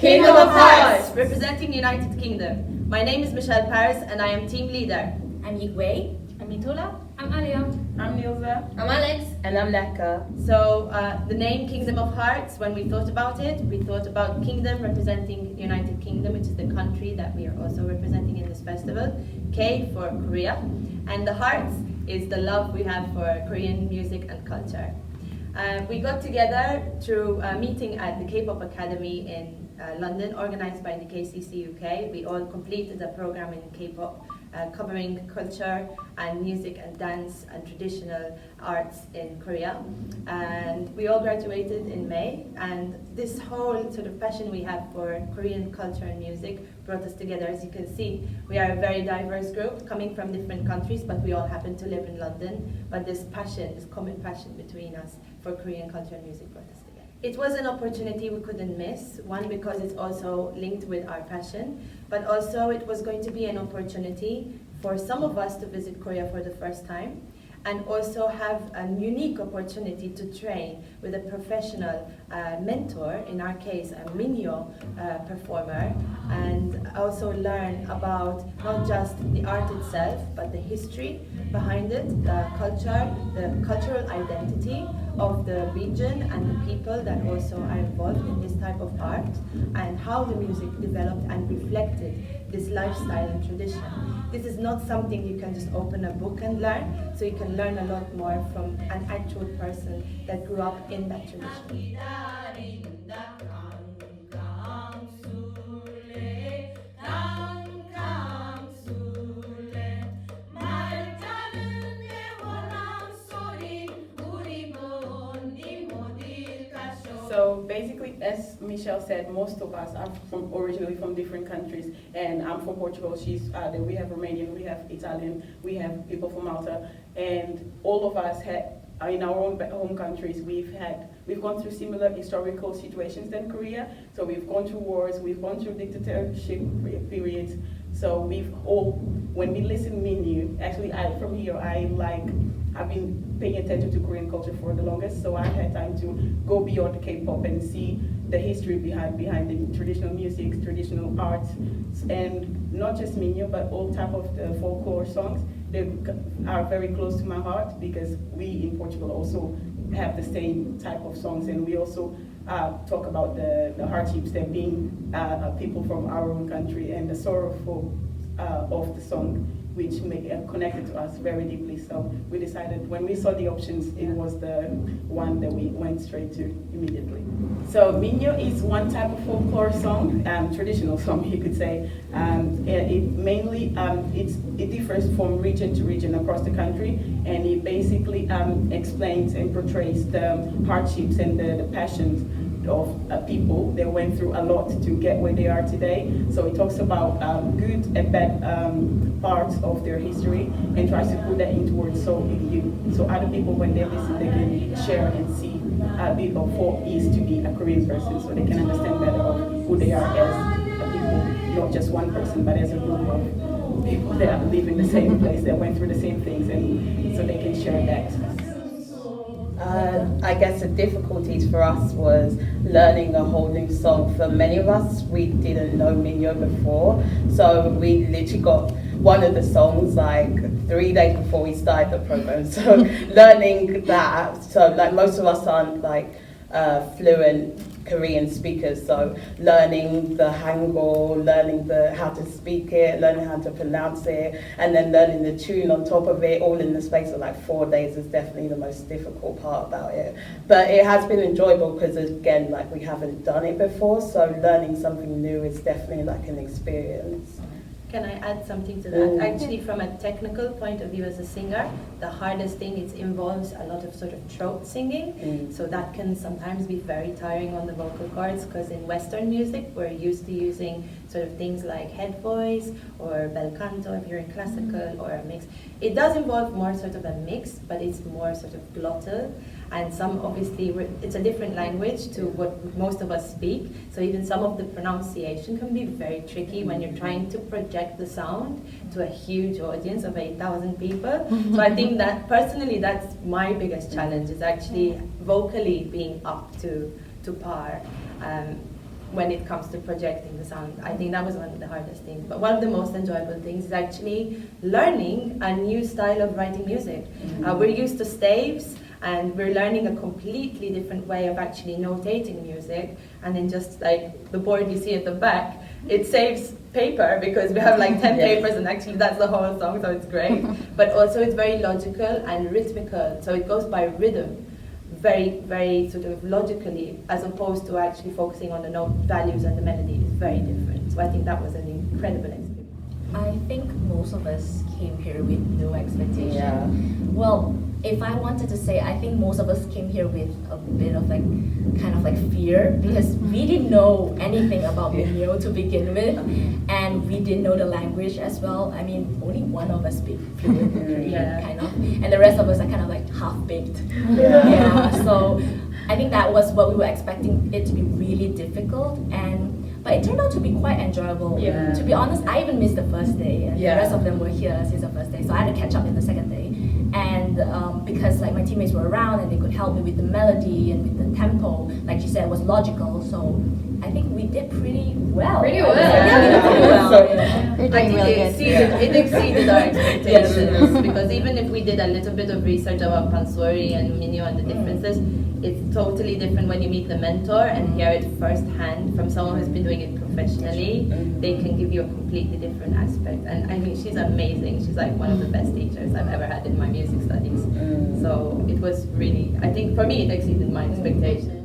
Kingdom of Hearts, representing United Kingdom. My name is Michelle Paris and I am team leader. I'm Yigwei. I'm Mitula. I'm Alia. I'm Nilza. I'm Alex. And I'm Leka. So the name Kingdom of Hearts, when we thought about it, we thought about Kingdom representing United Kingdom, which is the country that we are also representing in this festival. K for Korea. And the Hearts is the love we have for Korean music and culture. We got together through a meeting at the K-pop Academy in London, organized by the KCC UK. We all completed a program in K-pop covering culture and music and dance and traditional arts in Korea. And we all graduated in May, and this whole sort of passion we have for Korean culture and music brought us together. As you can see, we are a very diverse group coming from different countries, but we all happen to live in London. But this passion, this common passion between us for Korean culture and music brought us together. It was an opportunity we couldn't miss, one because it's also linked with our passion, but also it was going to be an opportunity for some of us to visit Korea for the first time, and also have a unique opportunity to train with a professional mentor, in our case a Minyo performer, and also learn about not just the art itself, but the history behind it, the culture, the cultural identity of the region and the people that also are involved in this type of art, and how the music developed and reflected this lifestyle and tradition. This is not something you can just open a book and learn, so you can learn a lot more from an actual person that grew up in that tradition. So basically, as Michelle said, most of us are originally from different countries, and I'm from Portugal. We have Romanian, we have Italian, we have people from Malta, and all of us in our own home countries, we've gone through similar historical situations than Korea. So we've gone through wars, we've gone through dictatorship periods. So when we listen to Minyo, actually from here, I've been paying attention to Korean culture for the longest, so I had time to go beyond K-pop and see the history behind the traditional music, traditional arts, and not just Minyo, but all type of the folklore songs. They are very close to my heart because we in Portugal also have the same type of songs, and we also talk about the hardships that being people from our own country and the sorrowful of the song, which connected to us very deeply. So we decided, when we saw the options, it was the one that we went straight to immediately. So Minyo is one type of folklore song, traditional song you could say. It differs from region to region across the country, and it basically explains and portrays the hardships and the passions of people that went through a lot to get where they are today. So it talks about good and bad parts of their history and tries to put that into words so other people, when they listen, they can share and see a bit of what it is to be a Korean person, so they can understand better of who they are as a people, not just one person, but as a group of people that live in the same place, that went through the same things, and so they can share that. I guess the difficulties for us was learning a whole new song. For many of us, we didn't know Minyo before, so we literally got one of the songs like 3 days before we started the program. So learning that, so like most of us aren't like fluent Korean speakers, so learning the Hangul, learning how to speak it, learning how to pronounce it, and then learning the tune on top of it, all in the space of like 4 days, is definitely the most difficult part about it. But it has been enjoyable because, again, like we haven't done it before, so learning something new is definitely like an experience. Can I add something to that? Actually, from a technical point of view as a singer, the hardest thing, it involves a lot of sort of throat singing. So that can sometimes be very tiring on the vocal cords, because in Western music, we're used to using sort of things like head voice or bel canto if you're in classical, or a mix. It does involve more sort of a mix, but it's more sort of glottal. And obviously, it's a different language to what most of us speak. So even some of the pronunciation can be very tricky when you're trying to project the sound to a huge audience of 8,000 people. So I think that personally, that's my biggest challenge, is actually vocally being up to par. when it comes to projecting the sound. I think that was one of the hardest things. But one of the most enjoyable things is actually learning a new style of writing music. We're used to staves, and we're learning a completely different way of actually notating music. And then just like the board you see at the back, it saves paper because we have like 10 papers, and actually that's the whole song, so it's great. But also it's very logical and rhythmical, so it goes by rhythm. Very, very sort of logically, as opposed to actually focusing on the note values and the melody. Is very different. So I think that was an incredible experience. I think most of us came here with no expectation. Yeah. Well, if I wanted to say, I think most of us came here with a bit of like, kind of like fear, because we didn't know anything about Minyo to begin with, and we didn't know the language as well. I mean, only one of us speak fluent Korean, kind of, and the rest of us are kind of like half-baked. So I think that was what we were expecting it to be really difficult, but it turned out to be quite enjoyable. To be honest, I even missed the first day, and the rest of them were here since the first day, so I had to catch up in the second day. And because like my teammates were around and they could help me with the melody and with the tempo, like she said, it was logical. So I think we did pretty well. Pretty well. Yeah, we did pretty well. You're doing really good. It exceeded our expectations because even if we did a little bit of research about Pansori and Minyo and the differences, it's totally different when you meet the mentor and hear it firsthand from someone who's been doing it professionally. They can give you a completely different aspect. And I mean, she's amazing. She's like one of the best teachers I've ever had in my music studies. So it was really, I think for me, it exceeded my expectations.